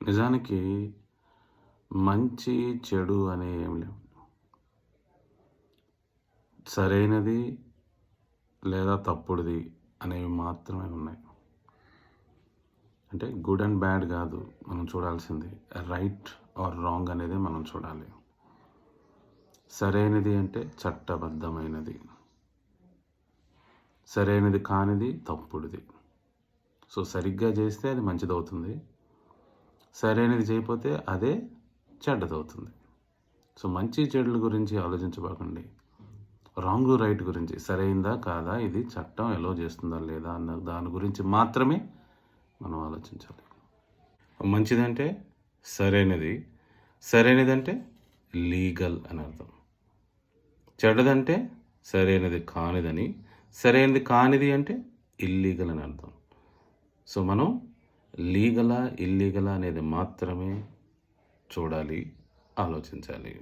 నిజానికి మంచి, చెడు అనేవి ఏమి లేవు. సరైనది లేదా తప్పుడుది అనేవి మాత్రమే ఉన్నాయి. అంటే గుడ్ అండ్ బ్యాడ్ కాదు మనం చూడాల్సింది. రైట్ ఆర్ రాంగ్ అనేది మనం చూడాలి. సరైనది అంటే చట్టబద్ధమైనది. సరైనది కానిది తప్పుడుది. సో సరిగ్గా చేస్తే అది మంచిదవుతుంది. సరైనది చేయకపోతే అదే చెడ్డదవుతుంది. సో మంచి చెడుల గురించి ఆలోచించబాకండి. రాంగ్ రైట్ గురించి, సరైందా కాదా, ఇది చట్టం ఎలో చేస్తుందా లేదా అన్న దాని గురించి మాత్రమే మనం ఆలోచించాలి. మంచిదంటే సరైనది, సరైనదంటే లీగల్ అని అర్థం. చెడ్డదంటే సరైనది కానిదని, సరైనది కానిది అంటే ఇల్లీగల్ అని అర్థం. సో మనం లీగలా ఇల్లీగలా అనేది మాత్రమే చూడాలి, ఆలోచించాలి.